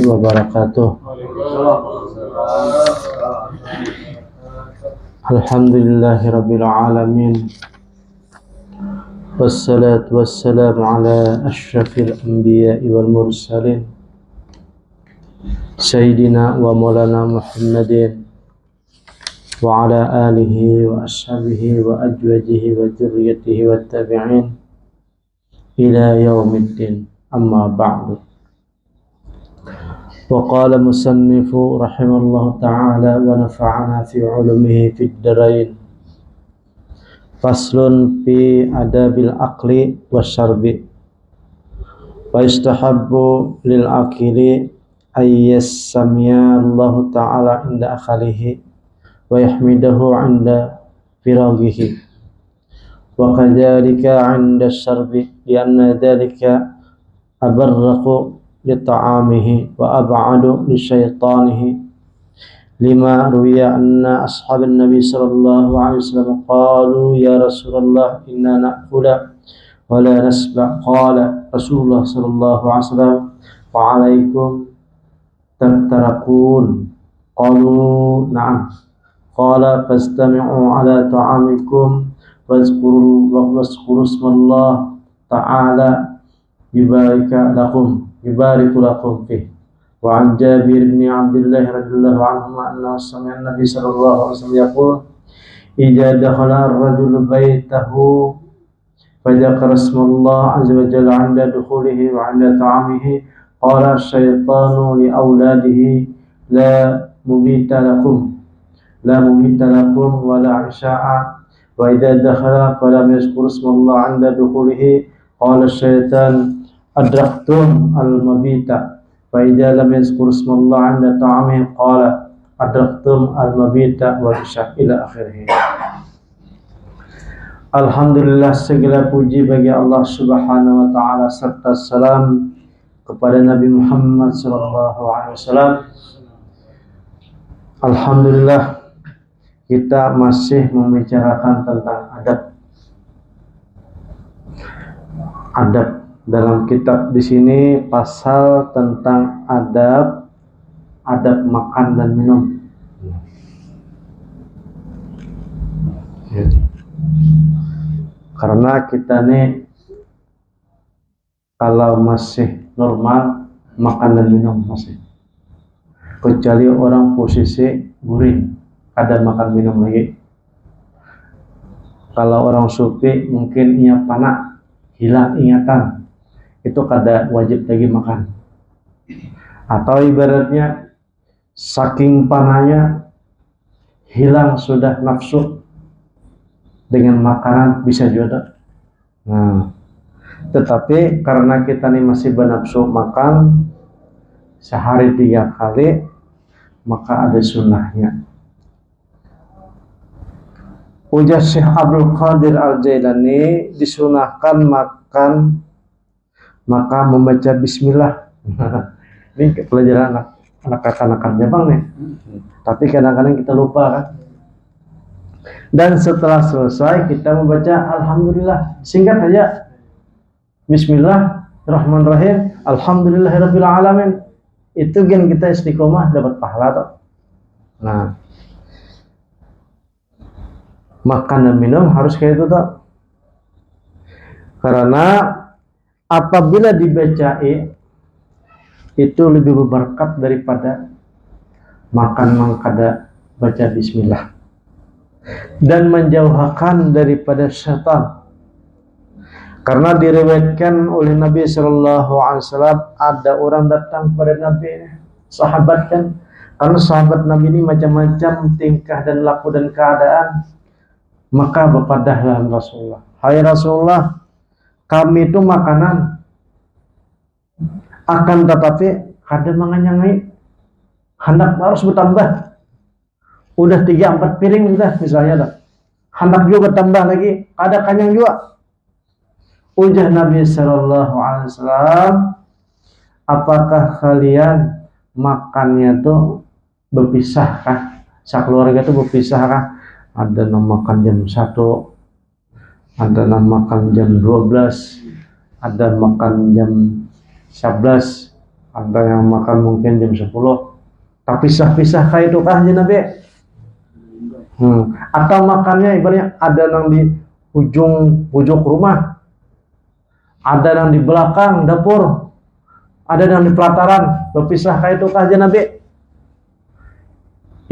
wabarakatuh. Alhamdulillahirabbil alamin. Wassalatu wassalamu ala asyrafil anbiya'i wal mursalin Sayyidina wa maulana Muhammadin wa ala alihi wa ashabihi wa ajwajihi wa dzurriyyatihi wa tabi'in ila yaumiddin. Amma ba'du. Wa qala musannifu rahimallahu ta'ala wa nafa'ana fi ulumihi fid darain. Faslun fi adabil aqli wasyarbi. Wa istahabbu lil akili ayyas samya Allah ta'ala inda akhalihi wa yahmidahu 'inda firaghihi wa kadzalika 'inda syarbi lianna dzalika abarraqu li ta'amihi wa ab'adu li syaitanihi lima ruwiya anna ashaban nabi sallallahu alaihi wasallam qalu ya Rasulullah inna na'kula wa la nasba' qala Rasulullah sallallahu alaihi wasallam wa alaikum tattarakun qalu na'am qala fastami'u ala ta'amikum wazkuru ismallah ta'ala yubariku lakum fih. Wa an Jabir bin Abdullah radhiyallahu anhu anna sami'a an-nabi sallallahu alaihi wasallam yaqul idza dakhala ar-rajulu baytahu fadzakara ismallah azza wa jalla 'inda dukhulihi wa 'inda ta'amihi qala asy-syaitanu li auladihi la mumita lakum wa la 'isha'a wa idza dakhala falam yazkur ismallah 'inda dukhulihi qala asy-syaitan adraktum al-mabita fa idza lam yazkur ismallah 'inda ta'amihi qala adraktum al-mabita wa isya ila akhirih. Alhamdulillah, segala puji bagi Allah Subhanahu wa taala serta salam kepada Nabi Muhammad sallallahu alaihi wasallam. Alhamdulillah, kita masih membicarakan tentang adab dalam kitab di sini, pasal tentang adab makan dan minum. Karena kita nih kalau masih normal makan dan minum masih, kecuali orang posisi guring ada makan minum lagi. Kalau orang sufi mungkin ia panak hilang ingatan, itu kada wajib lagi makan. Atau ibaratnya saking panahnya hilang sudah nafsu dengan makanan bisa juga. Nah, tetapi karena kita ini masih bernafsu makan sehari 3 kali, maka ada sunnahnya. Ujar Syekh Abdul Qadir Al-Jailani, disunahkan makan maka membaca bismillah. Ini pelajaran anak kanakan Jepang nih. Tapi kadang-kadang kita lupa kan. Dan setelah selesai kita membaca alhamdulillah, singkat saja. Bismillahirrahmanirrahim. Alhamdulillahirabbil alamin. Itu gen kita istiqomah dapat pahala toh. Nah, makan dan minum harus kayak itu toh. Karena apabila dibacai itu lebih berberkat daripada makan kada baca bismillah, dan menjauhkan daripada syaitan. Karena diriwayatkan oleh Nabi sallallahu alaihi wasallam, ada orang datang pada Nabi, sahabat kan, karena sahabat Nabi ini macam-macam tingkah dan laku dan keadaan, maka berpadahlah Rasulullah, hai Rasulullah, kami itu makanan akan tetapi kada menganyangai, hendak harus bertambah. Udah 3-4 piring udah misalnya dah, hendak juga bertambah lagi, ada kanyang juga. Ujar Nabi sallallahu alaihi wasallam, apakah kalian makannya tuh berpisah kah? Sekeluarga tuh berpisah kah? Ada yang makan jam 1, ada yang makan jam 12, ada makan jam 11, Ada yang makan mungkin jam 10, tapi pisah-pisah kayak itu kah Nabi? Atau makannya ibaratnya ada yang di ujung pojok rumah, ada yang di belakang dapur, ada yang di pelataran, berpisah kayak itu kah Nabi?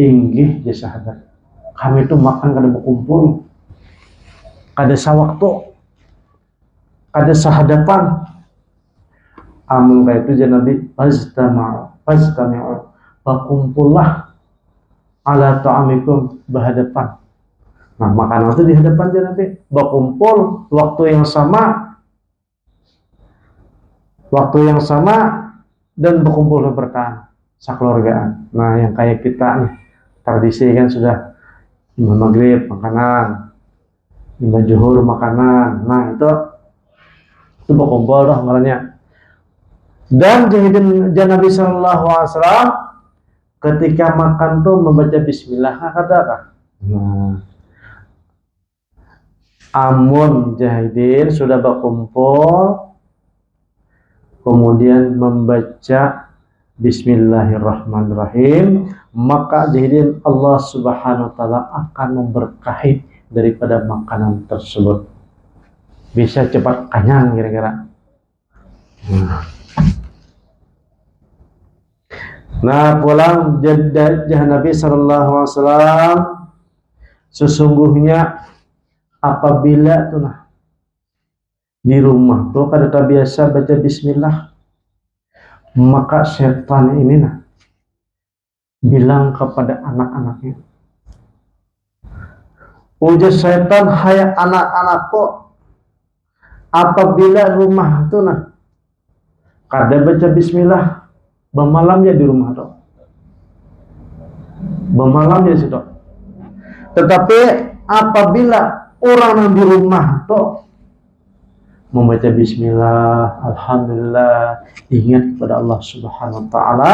Inggih ya sahabat, kami itu makan kada berkumpul, kada sawaktu, kada sahadapan. Amun kayak itu ya Nabi, fastami'u, berkumpullah ala ta'amikum, berhadapan. Nah, makanan itu di hadapan ya Nabi, berkumpul waktu yang sama, dan berkumpul bertahan sekeluargaan. Nah, yang kayak kita nih, tradisi kan sudah imam maghrib makanan, imam zuhur makanan. Nah, itu berkumpul dah ngarannya. Dan jahidin Nabi sallallahu alaihi wasallam ketika makan tuh membaca bismillah katakan. Nah, amun jahidin sudah berkumpul kemudian membaca bismillahirrahmanirrahim, maka jahidin Allah subhanahu wa ta'ala akan memberkahi daripada makanan tersebut, bisa cepat kenyang kira-kira. Nah, pulang jah Nabi sallallahu alaihi wasallam, sesungguhnya apabila tuh nah di rumah tuh kada biasa baca bismillah, maka setan ini nah bilang kepada anak-anaknya, ujar setan, hai anak-anakku, apabila rumah tuh nah kada baca bismillah, bermalam ya di rumah tuh, bermalam ya situ. Tetapi apabila orang yang di rumah tuh membaca bismillah, alhamdulillah, ingat kepada Allah subhanahu wa ta'ala,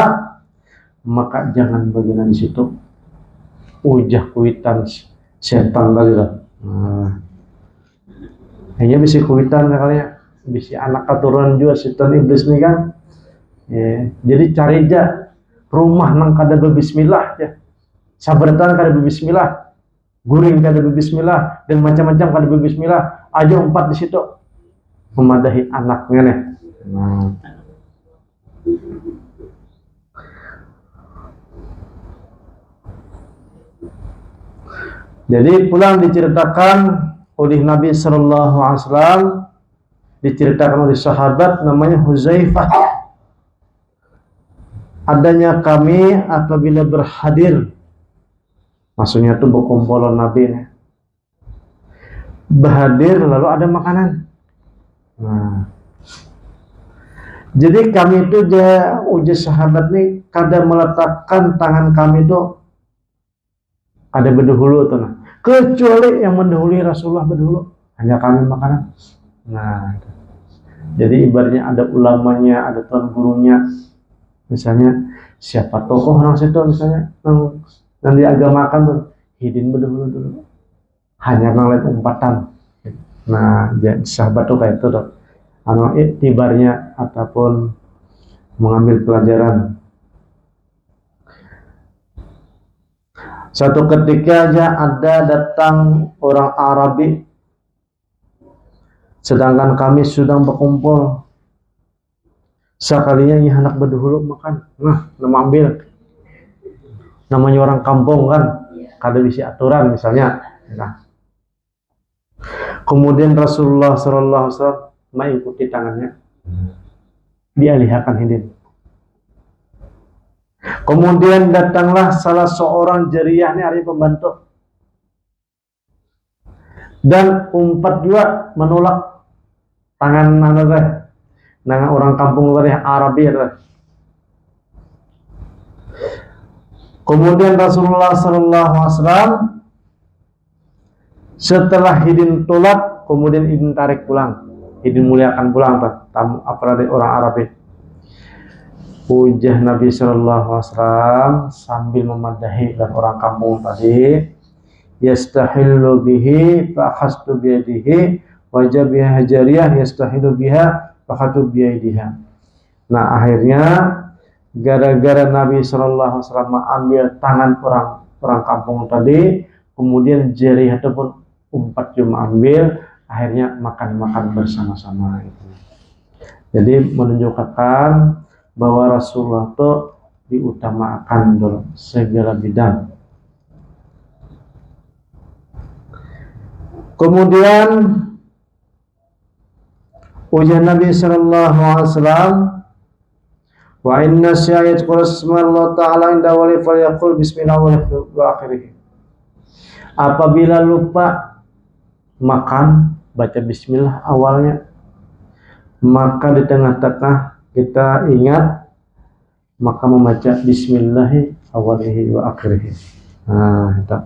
maka jangan bagian di situ ujah kuitan setan lagi lah. Hanya bisa kuitan kali ya, bisa anak keturunan juga setan iblis nih kan. Ya, jadi cari aja rumah nang kada berbismillah ya, sabratan kada berbismillah, guring kada berbismillah, dan macam-macam kada berbismillah, aja umpat di situ memadahi anaknya nih. Jadi pulang diceritakan oleh Nabi sallallahu alaihi wasallam, diceritakan oleh sahabat namanya Huzaifah, adanya kami apabila berhadir, maksudnya itu berkumpul Nabi nih, berhadir lalu ada makanan. Nah, jadi kami itu ujar sahabat nih kada meletakkan tangan kami itu kada berdahulu tuh, nah kecuali yang mendahului Rasulullah berdahulu, hanya kami makanan. Nah, jadi ibaratnya ada ulamanya, ada tuan gurunya. Misalnya siapa tokoh orang situ, misalnya yang diagamakan tuh hidin berdahulu dulu, hanya ngeliat umpatan. Nah, jadi sahabat tuh kayak itu tuh, iktibarnya ataupun mengambil pelajaran. Satu ketika aja ada datang orang Arabi, sedangkan kami sedang berkumpul. Sekalinya ini anak berdahulu makan, nah nama ambil, namanya orang kampung kan, kada bisa aturan misalnya. Nah, kemudian Rasulullah sallallahu alaihi wasallam mengikuti tangannya, dialihkan hidin. Kemudian datanglah salah seorang jariyah, ini hari pembantu, dan umpat juga menolak tangan nang orang kampung Arabi. Kemudian Rasulullah sallallahu alaihi wasallam setelah hidin tolak, kemudian hidin tarik pulang, hidin muliakan pulang tamu apalagi orang Arabi. Ujah Nabi sallallahu alaihi wasallam sambil memadahi dan orang kampung tadi, yastahillu bihi fa akhastu bi yadihi wajah biha jariyah yastahilu biha fakhatu biyaidiha. Nah, akhirnya gara-gara Nabi Shallallahu Alaihi Wasallam ambil tangan orang kampung tadi, kemudian jari ataupun umpat cuma ambil, akhirnya makan bersama-sama itu. Jadi menunjukkan bahwa Rasulullah itu diutamakan dalam segala bidang. Kemudian ujian Nabi Sallallahu Alaihi Wasallam, wa inna syahid qul Allah Ta'ala inda wali falyaqul bismillah wa akhirih. Apabila lupa makan, baca bismillah awalnya, maka di tengah-tengah kita ingat, maka membaca bismillahi awalihi wa akhirih. Nah, itu.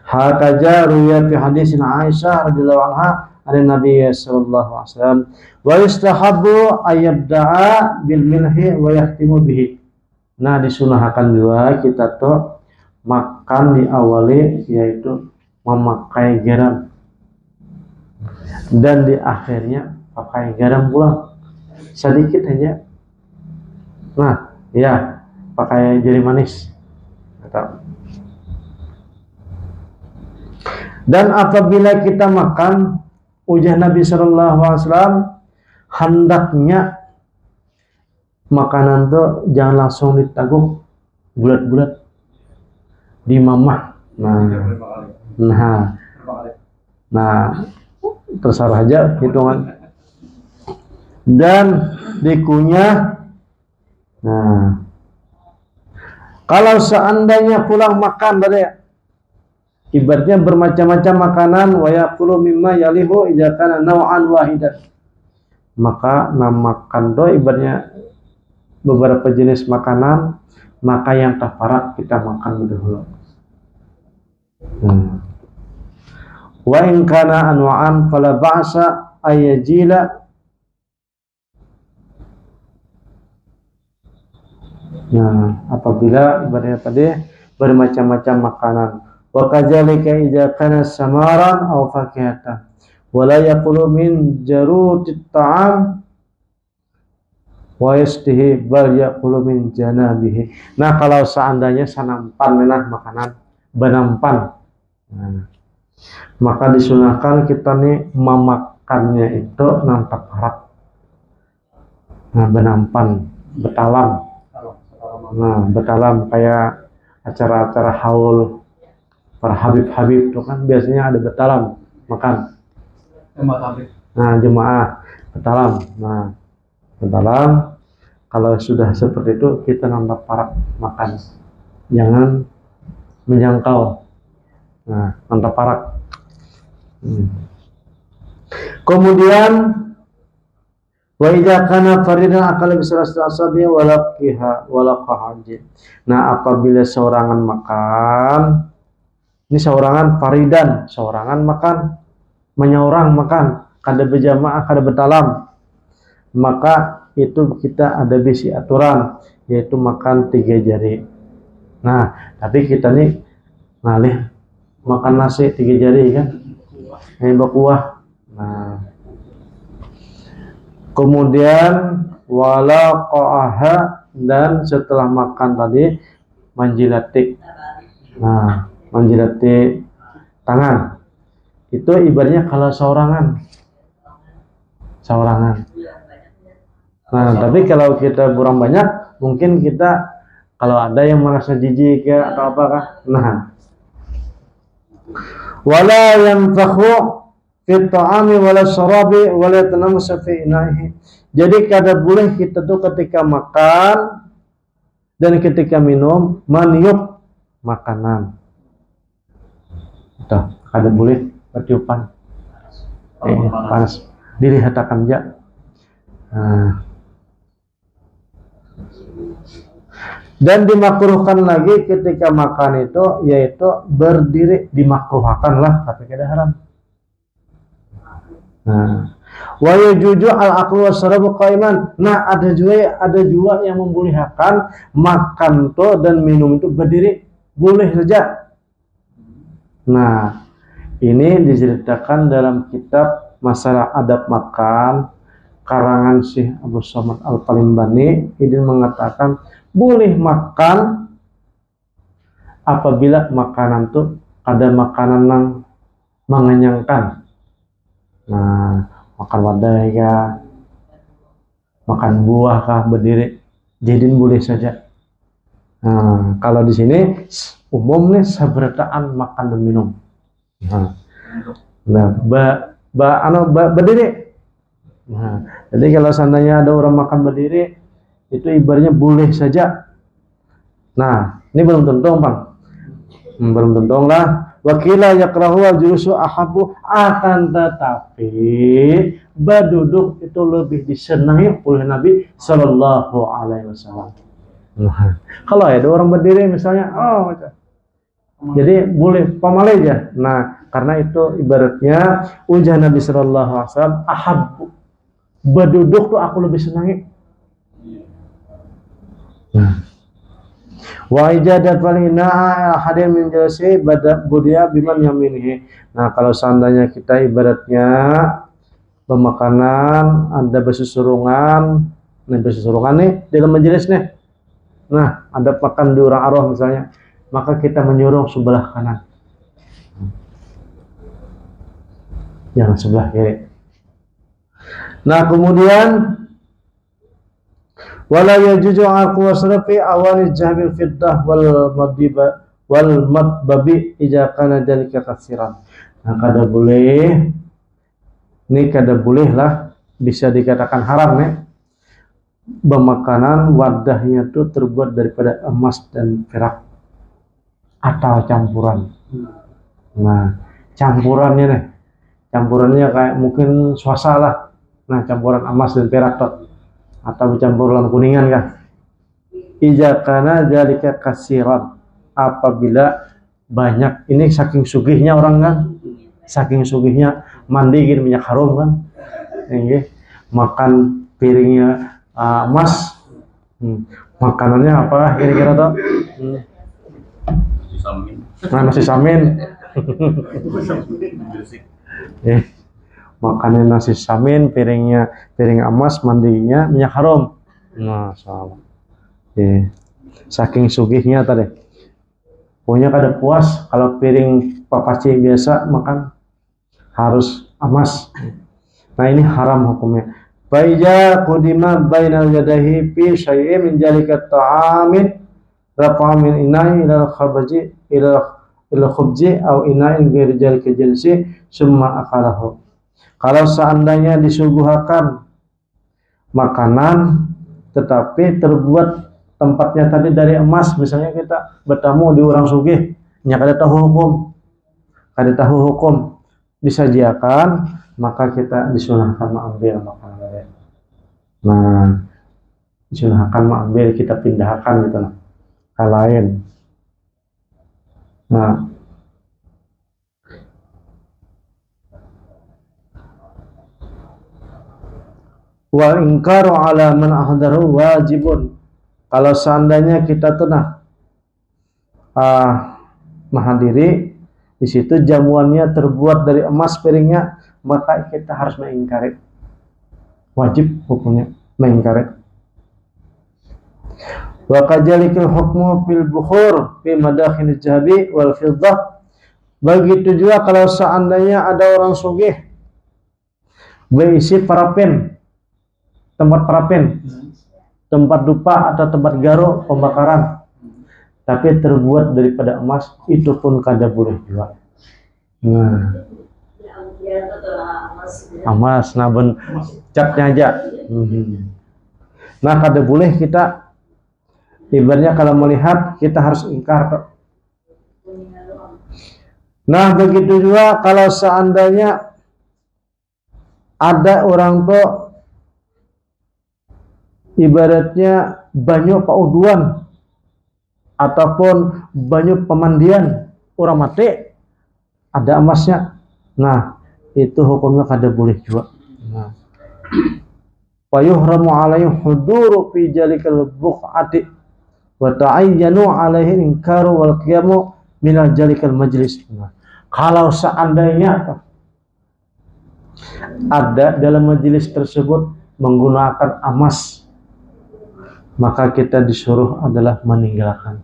Hakaja ruya fi hadisin Aisyah radhiyallahu anha ada Nabi sallallahu alaihi wasallam wa yustahabbu ayyabda'a bil milhi wa yahtimu bihi. Nah, disunahkan juga kita tuh makan diawali yaitu memakai garam dan di akhirnya pakai garam pula sedikit aja. Nah, ya pakai jari manis. Dan apabila kita makan, ujar Nabi Sallallahu Alaihi Wasallam, hendaknya makanan tuh jangan langsung ditaguk bulat-bulat, dimamah. Nah, terserah aja hitungan. Dan dikunyah. Nah, kalau seandainya pulang makan dari ibaratnya bermacam-macam makanan, wa yaqulu mimma yalihu idza kana naw'an wahidan, maka makan do ibaratnya beberapa jenis makanan, maka yang tafarat kita makan dahulu. Wa in kana anwa'an fala ba'sa ayajila. Nah, apabila ibaratnya tadi bermacam-macam makanan, wa kadzalika idza kana samaran aw fakihatan wa la yaqulu min jarutit ta'am wa yastihi bal yaqulu min janabihi. Nah, kalau seandainya sanampan makanan benampan, maka disunahkan kita nih memakannya itu nampak harak. Nah, benampan, betalam. Nah, betalam kayak acara-acara haul para habib-habib itu kan biasanya ada betalam makan. Nah, jemaah betalam. Nah, betalam kalau sudah seperti itu kita nambah parak makan. Jangan menjangkau. Nah, nambah parak. Kemudian wa idza kana faridan akala bisalasi asabi walaqahajin. Nah, apabila seorangan makan, ini seorangan faridan, seorangan makan, menyeorang makan, kada berjamaah, kada bertalam, maka itu kita ada bisi aturan, yaitu makan 3 jari. Nah, tapi kita nih ngalih makan nasi 3 jari kan, ini berkuah. Nah, kemudian walaqaha, dan setelah makan tadi menjilati. Nah, menjilati tangan itu ibaratnya kalau seorangan. Nah, tapi kalau kita kurang banyak, mungkin kita kalau ada yang merasa jijik ya atau apakah, nah, wala yanfakhu fi ta'ami wala syarabi wala tanamsa fi inahi. Jadi kada boleh kita tuh ketika makan dan ketika minum meniup makanan. Tuh, kada boleh bertiupan. Panas. Dilihatakan aja. Nah. Dan dimakruhkan lagi ketika makan itu, yaitu berdiri, dimakruhkan lah, tapi kada haram. Nah, wa yajuju al-aqlu was-syarabu qa'iman. Nah, ada juga yang membolehkan makan tuh dan minum itu berdiri, boleh saja. Nah, ini diceritakan dalam kitab Masalah Adab Makan karangan Syekh Abu Somad Al-Palimbani. Ini mengatakan boleh makan apabila makanan tuh ada makanan yang mengenyangkan. Nah, makan wadai kah, makan buah kah berdiri, jadi boleh saja. Nah, kalau di sini umum nih sabarataan makan dan minum. Nah, berdiri. Nah, jadi kalau seandainya ada orang makan berdiri, itu ibaratnya boleh saja. Nah, ini belum tentu, Bang. Belum tentu lah. Wakila yakrahu al-julusu ahabu, akan tetapi berduduk itu lebih disenangi oleh Nabi Sallallahu Alaihi Wasallam. Nah, kalau ada orang berdiri misalnya, jadi boleh pamalai aja. Nah, karena itu ibaratnya ujar Nabi Sallallahu Alaihi Wasallam, ahabu, berduduk tuh aku lebih senangi. Wa ijadat walina hadir menjelasi badak budia biman yaminihi. Nah, kalau seandainya kita ibaratnya pemakanan ada bersusurungan nih dalam majelis nih. Nah, ada makan di orang arwah misalnya, maka kita menyurung sebelah kanan. Jangan sebelah kiri. Nah, kemudian wala yajuzu aku wasrafi awani jahbil fiddah wal madbabi idza kana dalika katsiran. Nah, kada boleh lah, bisa dikatakan haram ya, bermakanan wadahnya itu terbuat daripada emas dan perak atau campuran. Nah, campurannya kayak mungkin swasta lah. Nah, campuran emas dan perak tuh, atau campuran kuningan kan. Idza kana dzalika katsiran, apabila banyak. Ini saking sugihnya orang kan, saking sugihnya mandi gini minyak harum kan, makan piringnya emas, makanannya apa kira-kira tuh? Nasi samin. Makannya nasi samin, piring emas, mandinya minyak harum. Masalah. Saking sugihnya tadi. Pokoknya kada puas kalau piring papaci biasa makan harus emas. Nah, ini haram hukumnya. Baija qudima bainal yadahi fi syai'in min jalika ta'amin rafa'a min ina'i ila khabaji ila khubji au ina'in ghairi jalika jinsi summa akalahu. Kalau seandainya disuguhkan makanan tetapi terbuat tempatnya tadi dari emas, misalnya kita bertamu di orang sugih, nya kada tahu hukum disajiakan, maka kita disunahkan mengambil makanan. Nah, disunahkan mengambil, kita pindahkan gitu lah ke lain. Nah, wa ingkaru ala man ahdaru wajibun. Kalau seandainya kita tuh menghadiri di situ jamuannya terbuat dari emas piringnya, maka kita harus mengingkari. Wajib hukumnya mengingkari. Wa kajalikal hukmu fil bukhur fi madakhil jahabi wal fiddah. Begitu juga kalau seandainya ada orang sugih berisi parapen, tempat dupa atau tempat garo pembakaran, tapi terbuat daripada emas, itu pun kada boleh juga. Nah, emas, catnya aja. Nah, kada boleh kita, ibaratnya kalau melihat kita harus ingkar. Nah, begitu juga kalau seandainya ada orang tuh ibaratnya banyak pauduan ataupun banyak pemandian orang mati, ada emasnya. Nah, itu hukumnya kada boleh juga. Nah, wa yuhramu alaihi huduru fi jalikal buq'ati wa ta'ayyanu alaihi inkaru wal qiyamu min jalikal majlis. Nah, kalau seandainya ada dalam majelis tersebut menggunakan emas, maka kita disuruh adalah meninggalkan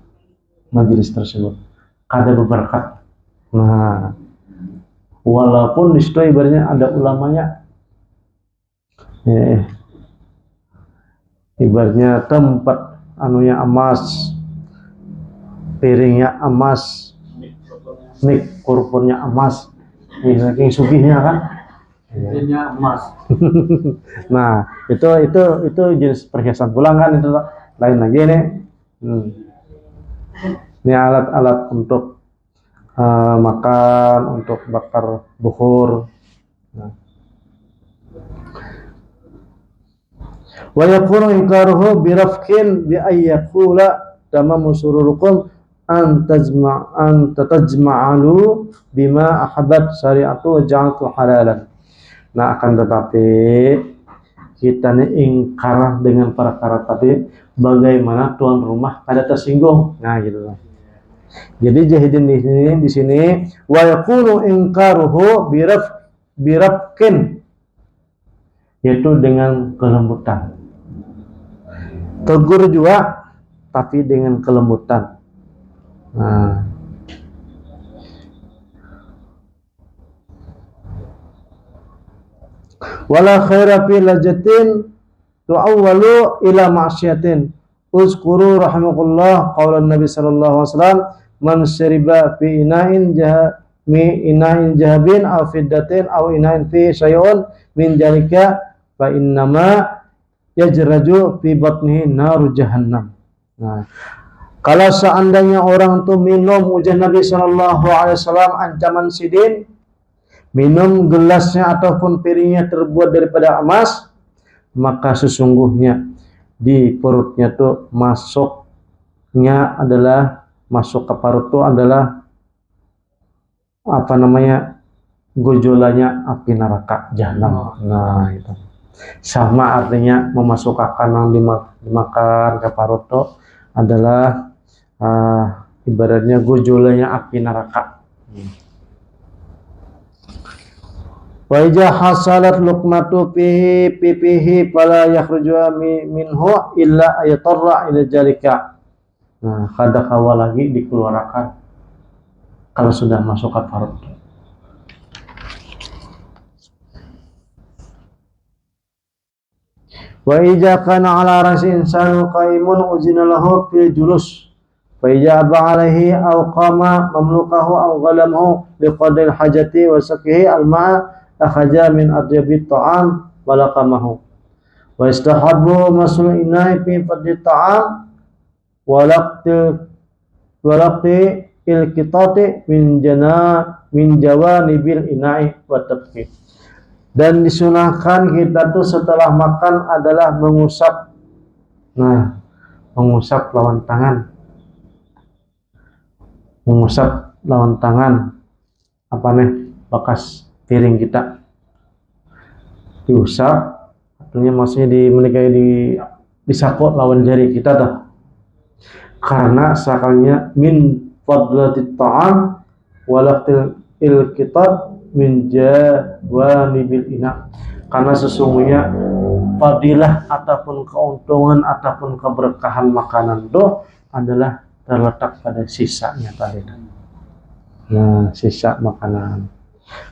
majelis tersebut. Kada berberkat. Nah, walaupun di situ ibaratnya ada ulamanya, ibaratnya tempat anunya emas, piringnya emas, kurponnya emas, saking sugihnya kan, piringnya emas. Nah, itu jenis perhiasan pulang kan, itu lain lagi nih. Ini alat-alat untuk makan, untuk bakar bukhur. Wa yakunu inkaruhu birafkin bi ayyakula tamamu sururukum an tajma'alu bima ahabbat syari'atu wa ja'altu halalan. Nah, akan tetapi kita nih ingkar dengan perkara tadi, bagaimana tuan rumah kada tersinggung. Nah, gitu. Jadi jahidin di sini wa yakunu inkaruhu birafkin, yaitu dengan kelembutan. Tegur juga tapi dengan kelembutan. Nah, wala khaira fi lajatin tu'awwalu ila ma'syiyatin. Uzkuru rahimakumullah qaulan Nabi sallallahu alaihi wasallam, man syariba fi ina'in jahabin aw fiddatin aw ina'in fi syai'un min jalika fa innama yajraju fi batnihi naru jahannam. Nah, kalau seandainya orang itu minum ujar Nabi sallallahu alaihi wasallam ancaman sidin, minum gelasnya ataupun piringnya terbuat daripada emas, maka sesungguhnya di perutnya tuh masuk ke perut itu adalah gejolanya api neraka jahanam. Nah, itu sama artinya memasukkan yang dimakan ke perut itu adalah ibaratnya gejolanya api neraka. Wa idza hasalat luqmatu fihi fala yakhruju minhu illa ayatarra ila jalika. Nah, kada kawa lagi dikeluarkan kalau sudah masuk ke perut. Wa idza kana ala rasi insanu qaimun uzina lahu fil julus fa idza ba alaihi aw qama mamlukahu aw ghalamahu biqadri hajati wa sakihi al-ma'a akhaja min adyabi ta'am walaqamahu wa istahabbu masul ina'i fi fadli ta'am walaqti ilqitati min jawanibil ina'i wa tabqi. Dan disunahkan kita tuh setelah makan adalah mengusap lawan tangan bekas piring kita diusap, artinya maksudnya disapot lawan jari kita dah, karena sakalnya min fadlatit ta'am walaqtil ilqitat min jawanibil ina, karena sesungguhnya fadilah ataupun keuntungan ataupun keberkahan makanan itu adalah terletak pada sisanya tadi. Nah, sisa makanan.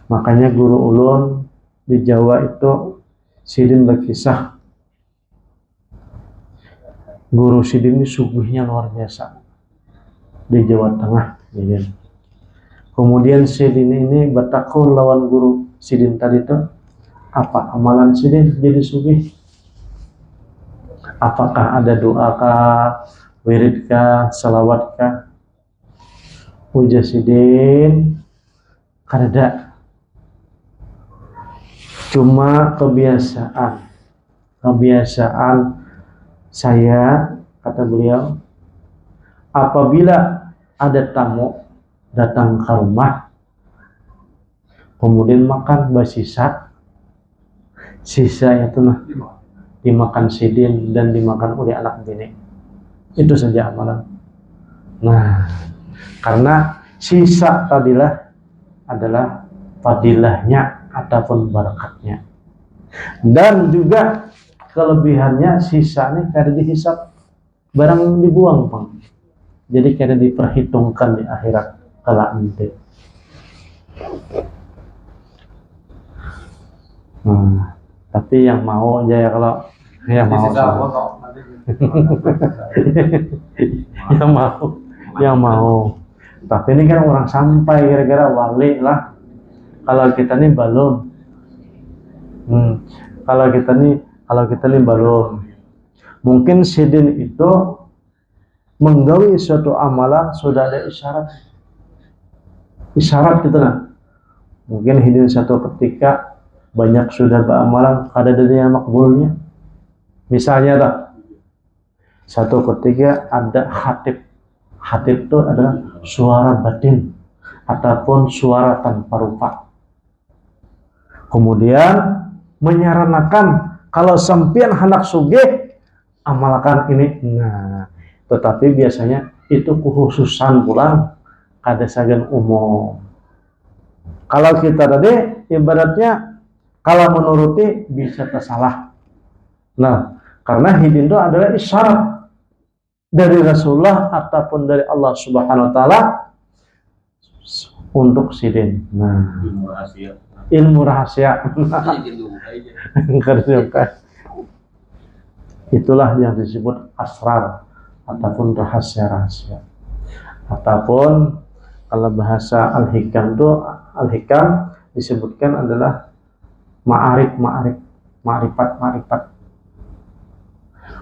Makanya guru ulun di Jawa itu sidin berkisah, guru sidin ini suguhnya luar biasa di Jawa Tengah. Kemudian sidin ini bertakun lawan guru sidin tadi itu, apa amalan sidin jadi sugih? Apakah ada doakah, wiridkah, salawatkah? Ujar sidin, kada. Cuma kebiasaan saya, kata beliau, apabila ada tamu datang ke rumah kemudian makan basisa, sisa itu dimakan sidin dan dimakan oleh anak bini, itu saja amalan. Nah, karena sisa tadilah adalah fadilahnya ataupun barakatnya, dan juga kelebihannya sisa ini kada dihisap. barang dibuang Bang. Jadi kada diperhitungkan di akhirat kala nanti. Tapi yang mau aja ya, kalau yang mau yang mau. Tapi ini kan orang sampai gara-gara wali lah. Kalau kita nih belum. Kalau kita nih belum. Mungkin sidin itu menggawi suatu amalan sudah ada isyarat gitu lah. Mungkin hidin satu ketika banyak sudah beramalan ada dunia makbulnya. Misalnya dah, satu ketika ada khatib itu adalah suara batin ataupun suara tanpa rupa. Kemudian menyarankan kalau sampean hendak sugih amalkan ini. Nah, tetapi biasanya itu khususan pulang kada sagan umum. Kalau kita tadi ibaratnya kalau menuruti bisa tersalah. Nah, karena hidin itu adalah isyarat dari Rasulullah ataupun dari Allah Subhanahu wa taala untuk sidin. Nah, ilmu rahasia. Itulah yang disebut asrar ataupun rahasia-rahasia. Ataupun kalau bahasa al-hikam itu, al-hikam disebutkan adalah ma'rifat.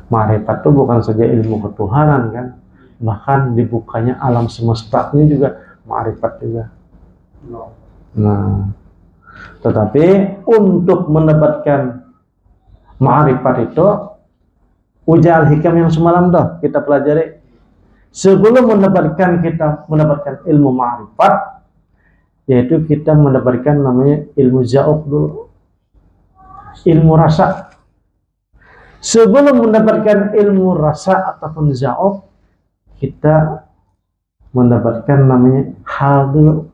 Ma'rifat itu bukan saja ilmu ketuhanan kan, bahkan dibukanya alam semesta ini juga ma'rifat juga. Nah, tetapi untuk mendapatkan ma'rifat itu uja al-hikam yang semalam dah kita pelajari. Sebelum kita mendapatkan ilmu ma'rifat, yaitu kita mendapatkan namanya ilmu zauq dulu, ilmu rasa. Sebelum mendapatkan ilmu rasa ataupun zauq, kita mendapatkan namanya hal dulu.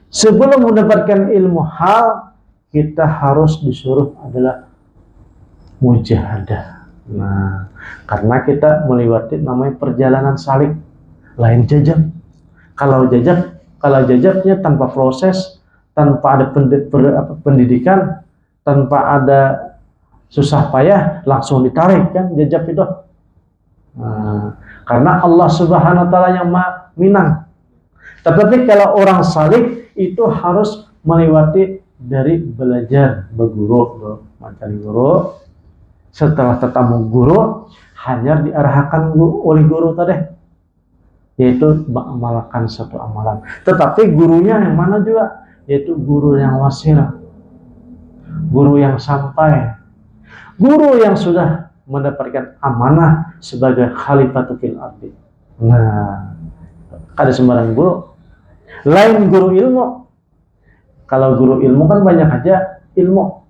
Sebelum mendapatkan ilmu hal, kita harus disuruh adalah mujahadah. Nah, karena kita melewati namanya perjalanan salik, lain jajak. Kalau jajaknya tanpa proses, tanpa ada pendidikan, tanpa ada susah payah, langsung ditarik kan jajak itu. Nah, karena Allah Subhanahu wa taala yang Maha Minang. Tetapi kalau orang salik itu harus melewati dari belajar, berguru, mencari guru. Setelah ketemu guru, hanya diarahkan oleh guru tadi, yaitu mengamalkan satu amalan. Tetapi gurunya yang mana juga, yaitu guru yang wasil, guru yang sampai, guru yang sudah mendapatkan amanah sebagai khalifatul fil ardi. Nah, ada sembarang guru. Lain guru ilmu. Kalau guru ilmu kan banyak aja ilmu.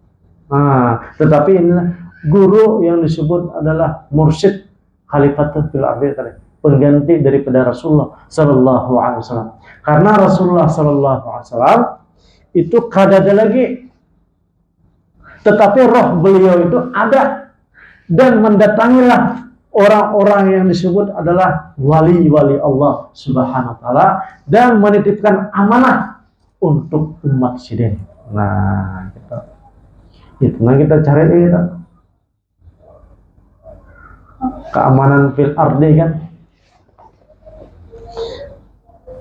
Nah, tetapi inilah guru yang disebut adalah mursyid khalifatul fil ardi, pengganti daripada Rasulullah sallallahu alaihi wasallam. Karena Rasulullah sallallahu alaihi wasallam itu kada ada lagi, tetapi roh beliau itu ada dan mendatangilah orang-orang yang disebut adalah wali-wali Allah Subhanahu wa taala dan menitipkan amanah untuk umat sidin. Nah, itu kita cari itu keamanan fil ardi kan.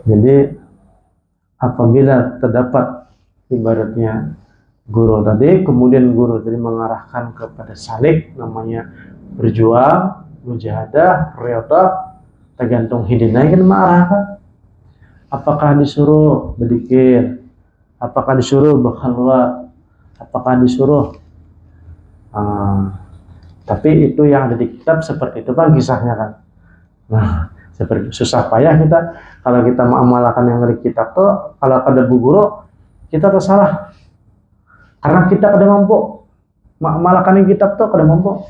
Jadi apabila terdapat ibaratnya guru tadi, kemudian guru tadi mengarahkan kepada salik, namanya berjuang, mujahadah, riyadhah, tergantung hidayah kan mengarahkan. Apakah disuruh berzikir, apakah disuruh berkhalwat, apakah disuruh tapi itu yang ada di kitab seperti itu Bang kisahnya kan. Nah, seperti susah payah kita kalau kita mengamalkan yang dari kitab tuh, kalau ada bu guru kita tersalah. Karena kita kada mampu mengamalkan yang kitab tuh, kada mampu.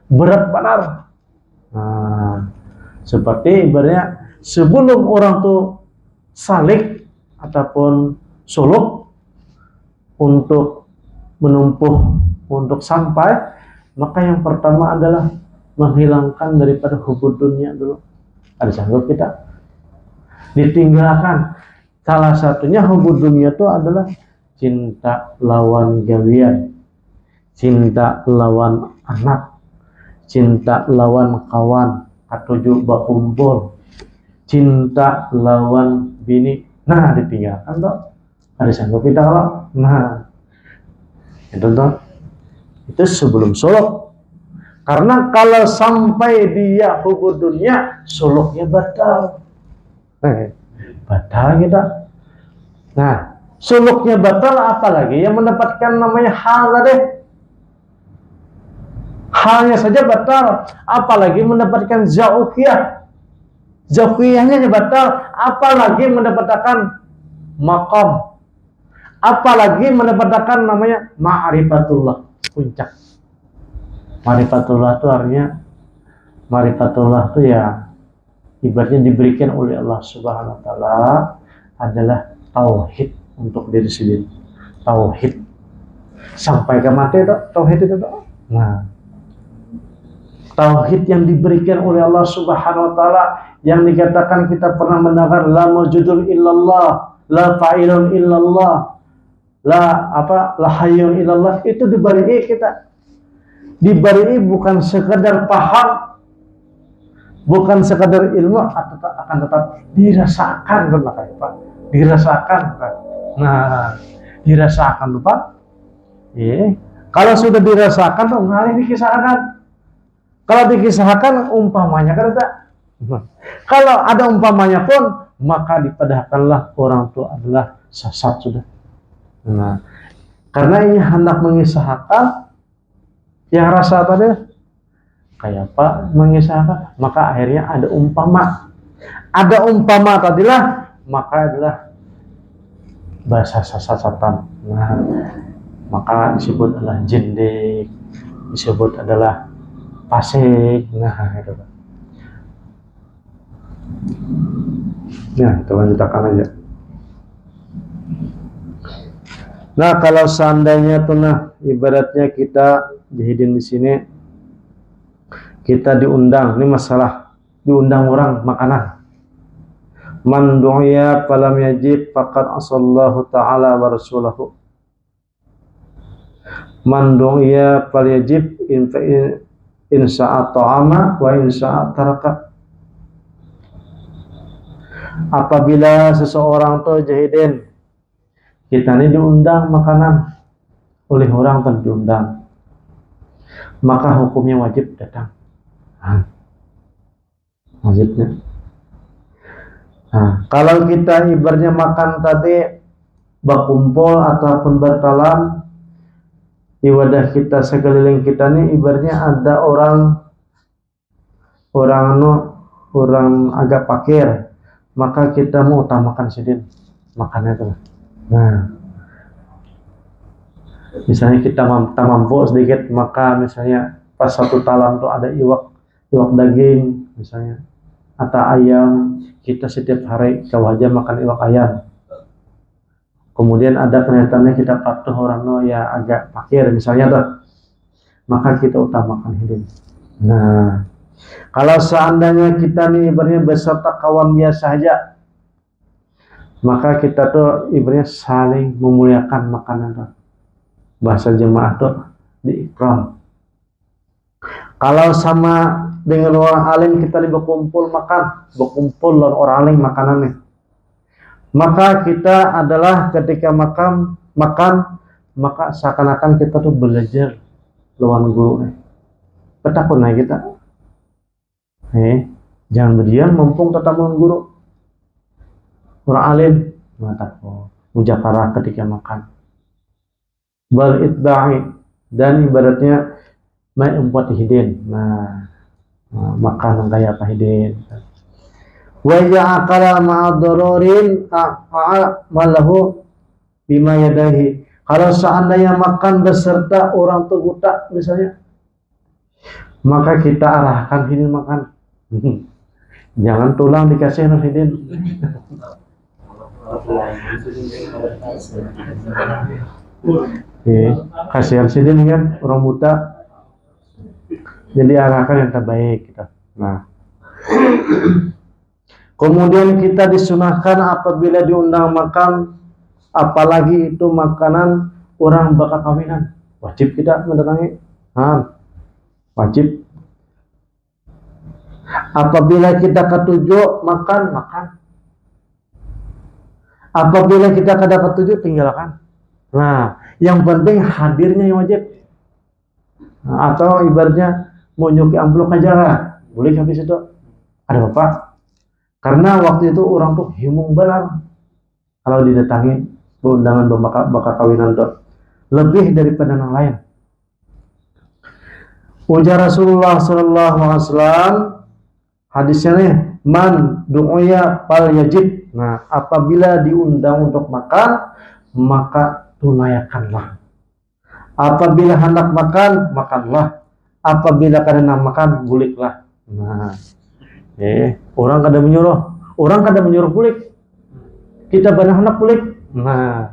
Berat benar. Nah, seperti ibaratnya sebelum orang tuh salik ataupun suluk untuk menumpuh untuk sampai, maka yang pertama adalah menghilangkan daripada hubud dunia dulu. Ada sanggup kita ditinggalkan. Salah satunya hubud dunia itu adalah cinta lawan gawian, cinta lawan anak, cinta lawan kawan, katuju bakumpul, cinta lawan bini. Nah, ditinggalkan toh. Ada sanggup kita kalau. Nah, itu toh. Itu sebelum suluk. Karena kalau sampai dia hubud dunia, suluknya batal. Batal kita. Nah, suluknya batal, apalagi yang mendapatkan namanya hal tadi. Halnya saja batal, apalagi mendapatkan zauqiyah. Zauqiyahnya batal, apalagi mendapatkan maqam. Apalagi mendapatkan namanya ma'rifatullah, puncak. Ma'rifatullah itu artinya, ma'rifatullah itu ya ibaratnya diberikan oleh Allah Subhanahu wa taala adalah tauhid untuk diri sendiri. Tauhid sampai ke mati itu tauhid itu. Nah, tauhid yang diberikan oleh Allah Subhanahu wa taala yang dikatakan kita pernah mendengar la mawjudun illallah, la fa'ilun illallah, la hayyun illallah, itu diberi kita. Diberi bukan sekadar paham, bukan sekadar ilmu, akan tetap dirasakan kan Pak. Dirasakan kan. Nah, dirasakan lupa. Kalau sudah dirasakan tuh ngalih dikisahkan. Kalau dikisahkan umpamanya kan ada. Kalau ada umpamanya pun maka dipadahkanlah orang tua adalah sesat sudah. Nah, karena ini hendak mengisahkan yang rasa tadi kayak apa mengisahkan, maka akhirnya ada umpama. Ada umpama tadilah, maka adalah bahasa sesatan. Nah, maka disebut adalah jindik, disebut adalah fasik. Nah, itu. Nah, kita lanjutkan aja. Nah, kalau seandainya tuh ibaratnya kita jahidin di sini, kita diundang, ini masalah diundang orang makanan. Man du'iya falam yajib faqad asallahu ta'ala wa rasulahu. Man du'iya fal yajib in sa'a ta'ama wa in sa'a taraka. Apabila seseorang tuh jahidin, kita ini diundang makanan oleh orang tuh diundang, maka hukumnya wajib datang. Wajibnya. Nah, kalau kita ibaratnya makan tadi berkumpul ataupun bertalam di wadah kita sekeliling kita nih, ibaratnya ada orang agak fakir, maka kita mau utamakan sidin makannya itu. Nah, misalnya kita mampu sedikit, maka misalnya pas satu talam tuh ada iwak daging misalnya atau ayam, kita setiap hari ke wajah makan iwak ayam. Kemudian ada kelihatannya kita patuh orang ya agak fakir misalnya tuh, maka kita utamakan hidup. Nah, kalau seandainya kita nih ibaratnya beserta kawan biasa aja, maka kita tuh ibaratnya saling memuliakan makanan tuh. Bahasa jemaah tuh diikram. Kalau sama dengan orang alim kita berkumpul makan, berkumpul orang alim makanannya, maka kita adalah ketika makan maka seakan-akan kita tuh belajar lawan guru. Petakun kita. Jangan berdiam mumpung tetap lawan guru. Orang alim mengatakan mujakarah ketika makan. Bal itba'i, dan ibaratnya mai umpat hidin. Nah, makan kayak apa hidin. Wa ya'akala ma'ad-darurin malahu bima yadahi. Kalau seandainya makan beserta orang tua buta misalnya, maka kita arahkan hidin makan. Jangan tulang dikasih hidin. Kasihan sidin kan orang buta. Jadi arahkan yang terbaik kita. Nah, kemudian kita disunahkan apabila diundang makan, apalagi itu makanan orang bakal kawinan, wajib kita mendatangi. Nah, wajib. Apabila kita ketujuh makan. Apabila kita kada ketujuh tinggalkan. Nah, yang penting hadirnya yang wajib. Nah, atau ibaratnya mau nyuki amplop aja lah, boleh habis itu. Ada apa? Karena waktu itu orang tuh himung benar kalau didatangi undangan bakal kawinan tuh lebih daripada yang lain. Ujar Rasulullah Sallallahu Alaihi Wasallam hadisnya nih, man du'uya fal yajib. Nah, apabila diundang untuk makan, maka tunaikanlah. Apabila hendak makan, makanlah. Apabila kadang makan, buliklah. Nah, orang kadang menyuruh bulik. Kita benar hendak bulik. Nah,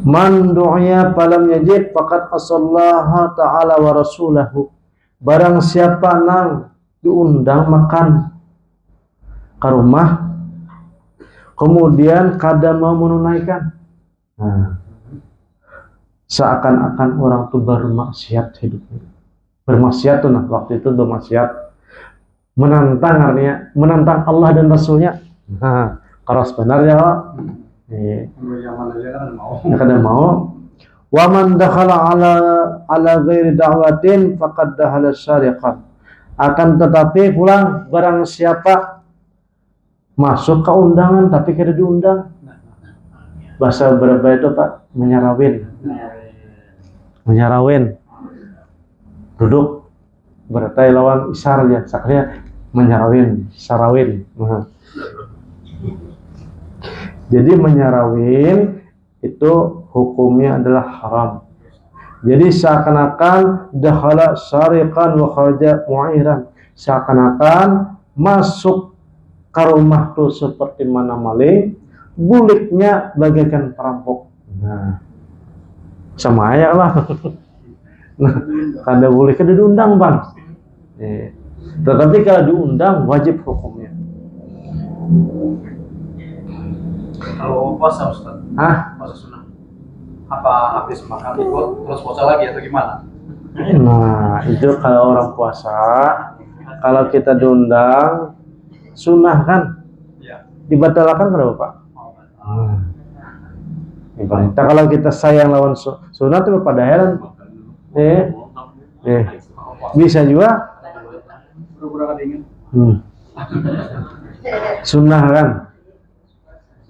man du'ya falam yajib faqad asallaha ta'ala wa rasulahu. Barang siapa nang diundang makan ke rumah kemudian kada mau menunaikan, nah, seakan-akan orang itu bermaksiat hidupnya. Bermaksiat tuh, nah waktu itu bermaksiat, menantang Allah dan Rasulnya. Nah, kalau sebenarnya kada mau. Wa man dakhala ala ghairi da'watin faqad dakhala syariqan. Akan tetapi pulang barang siapa masuk ke undangan tapi kada diundang, bahasa berapa itu Pak? Menyarawin. Duduk berarti lawan isar ya, saknya sarawin. Jadi menyarawin itu hukumnya adalah haram. Jadi seakan-akan dakhala syariqan wa kharaja mu'iran. Seakan-akan masuk ke rumah tuh seperti mana maling, buliknya bagaikan perampok. Nah, sama aja lah. Nah, kada boleh kada diundang bang. Tetapi kalau diundang wajib hukumnya. Kalau puasa Ustaz? Puasa sunnah. Apa habis makan ikut terus puasa lagi atau gimana? Nah, itu kalau orang puasa, kalau kita diundang sunnah kan? Ya. Dibatalkan kenapa Pak? Kalau kita sayang lawan sunnah itu pada heran. Bisa juga. Sunnah kan?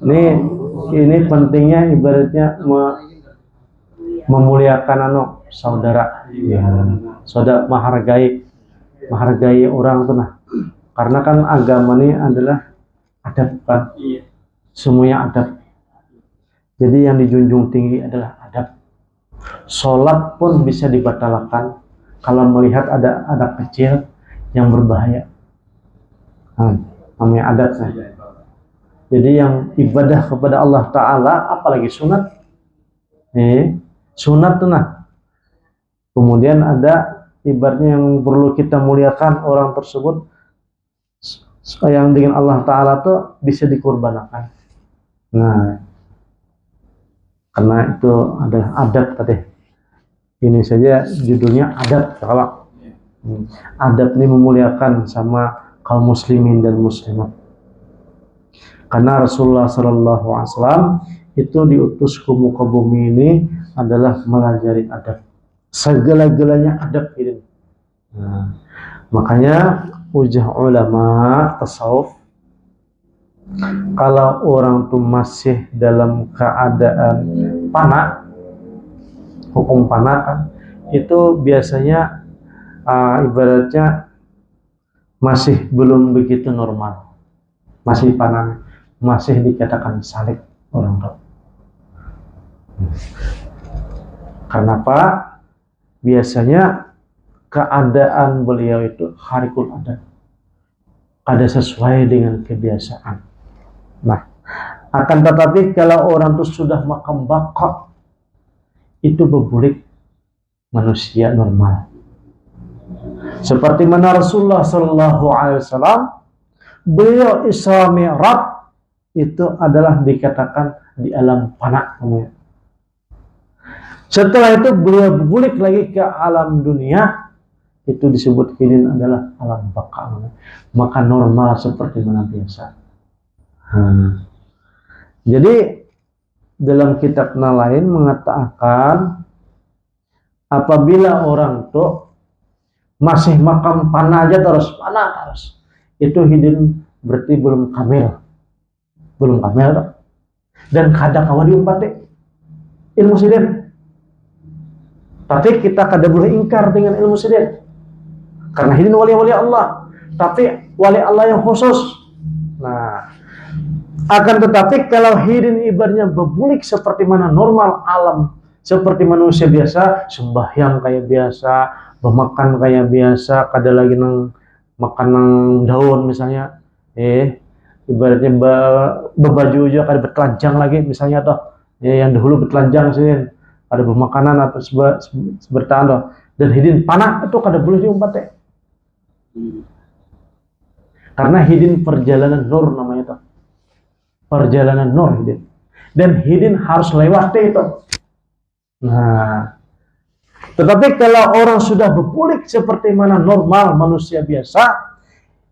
Ini pentingnya ibaratnya memuliakan saudara, saudara menghargai orang tuh nah. Karena kan agama ini adalah adab kan, semuanya adab. Jadi yang dijunjung tinggi adalah adab. Sholat pun bisa dibatalkan kalau melihat ada anak kecil yang berbahaya. Namanya adab kan. Jadi yang ibadah kepada Allah Ta'ala, apalagi sunat, sunat tuh nah. Kemudian ada ibaratnya yang perlu kita muliakan orang tersebut, yang dengan Allah Ta'ala tuh bisa dikorbankan. Nah, karena itu adalah adab tadi. Ini saja judulnya adab. Kalau adab ini memuliakan sama kaum muslimin dan muslimat. Karena Rasulullah Sallallahu Alaihi Wasallam itu diutus ke muka bumi ini adalah mengajari adab. Segala-galanya adab ini. Nah, makanya ujah ulama tasawuf, kalau orang tuh masih dalam keadaan panak, hukum panak kan, itu biasanya ibaratnya masih belum begitu normal, masih panak, masih dikatakan salik orang tua. Karena apa? Biasanya keadaan beliau itu harikul ada sesuai dengan kebiasaan. Nah, akan tetapi kalau orang itu sudah makan bakok, itu berbulik manusia normal. Seperti mana Rasulullah Shallallahu Alaihi Wasallam, beliau Isra Mi'raj itu adalah dikatakan di alam fana namanya. Setelah itu beliau berbulik lagi ke alam dunia, itu disebut ini adalah alam baka. Maka normal seperti mana biasa. Jadi dalam kitab lain mengatakan apabila orang tuh masih makam panah aja terus, itu hidin berarti belum kamil dan kada kawa diumpati ilmu sidin. Tapi kita kada boleh ingkar dengan ilmu sidin karena hidin wali-wali Allah, tapi wali Allah yang khusus. Nah, akan tetapi kalau hidin ibaratnya berbulik seperti mana normal alam, seperti manusia biasa, sembahyang kayak biasa, bermakan kayak biasa, kada lagi makan daun misalnya, ibaratnya berbaju aja kada bertelanjang lagi misalnya toh, yang dahulu bertelanjang sih, ada bermakanan atau bertahan toh, dan hidin panah itu kada boleh diumpat karena hidin perjalanan nur namanya toh, perjalanan nur hidin, dan hidin harus lewati itu. Nah, tetapi kalau orang sudah berbulik seperti mana normal manusia biasa,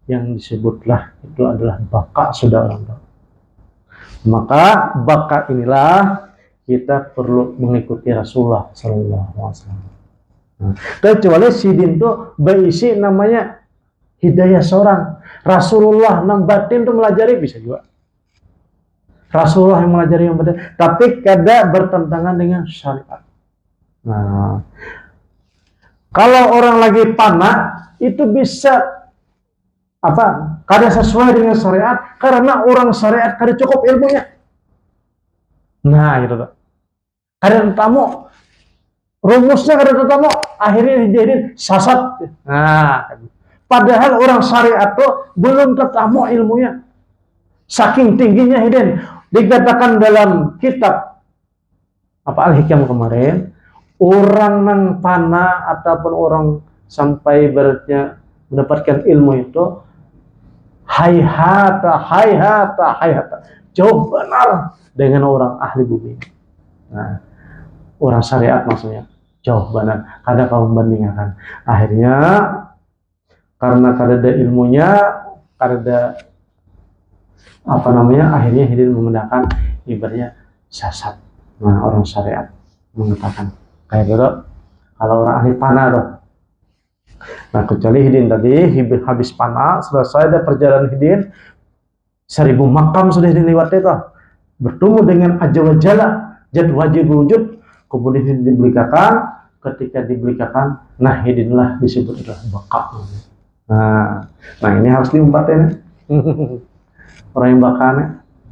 yang disebutlah itu adalah baka sudah orang tahu. Maka baka inilah kita perlu mengikuti Rasulullah Sallallahu Alaihi Wasallam. Nah, kecuali sidin itu berisi namanya hidayah seorang. Rasulullah nang batin itu melajari bisa juga. Rasulullah yang melajari yang batin, tapi kada bertentangan dengan syariat. Nah, kalau orang lagi panah itu bisa kada sesuai dengan syariat karena orang syariat kada cukup ilmunya. Nah, gitu tuh. Kada tamu rumusnya, kada tamu akhirnya dijadiin sasat. Nah, padahal orang syariat tuh belum tetamu ilmunya. Saking tingginya hidin. Dikatakan dalam kitab Al-Hikam kemarin, orang nang panah ataupun orang sampai beratnya mendapatkan ilmu itu hayhata jauh benar dengan orang ahli bumi. Nah, orang syariat maksudnya jauh benar, kada kau membandingkan. Akhirnya karena kada ada ilmunya, kada akhirnya hidin menggunakan ibaratnya sasat. Nah, orang syariat mengatakan kayak gitu kalau orang ahli panah tuh. Nah, kecuali hidin tadi habis panah, selesai ada perjalanan hidin 1000 makam sudah dilewati tuh, bertemu dengan ajawajala jad wajib wujud, kemudian hidin dibelikakan. Ketika dibelikakan, nah hidinlah disebut adalah baka. Nah ini harus diumpatin orang yang bakanya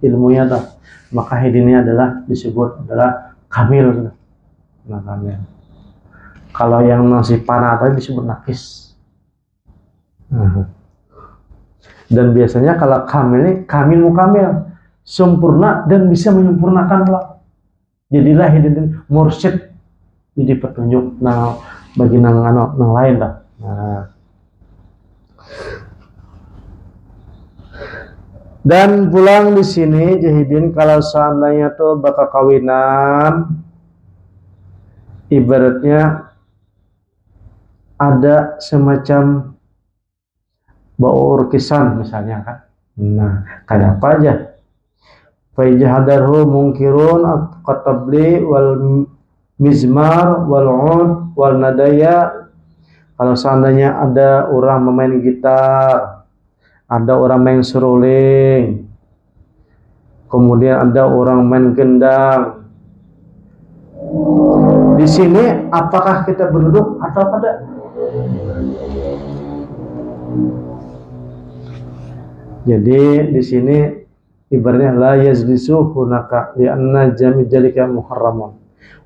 ilmunya tuh, maka hidinnya adalah disebut adalah kamil. Nah, kamil. Kalau yang masih panah tadi disebut nakis. Dan biasanya kalau kamil ini kamil mukamil, sempurna dan bisa menyempurnakan pula. Jadilah hidin mursyid, jadi petunjuk bagi nang lain dah. Nah. Dan pulang di sini Jahidin kalau seandainya tuh bakal kawinan, ibaratnya ada semacam baur kisan misalnya kan. Nah, kayak apa aja? Faijahadarhu mungkirun at-tabli wal mizmar wal ud wal nadaya. Kalau seandainya ada orang memain gitar, ada orang main seruling, kemudian ada orang main gendang. Di sini apakah kita berduduk atau tidak? Jadi di sini ibaratnya la yazlisu hunaka li'anna jami' jalika muharramun.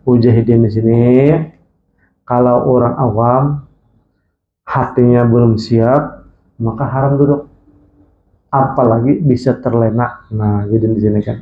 Mujahidin di sini kalau orang awam hatinya belum siap, maka haram duduk. Apalagi bisa terlena. Nah, jadi di sini kan.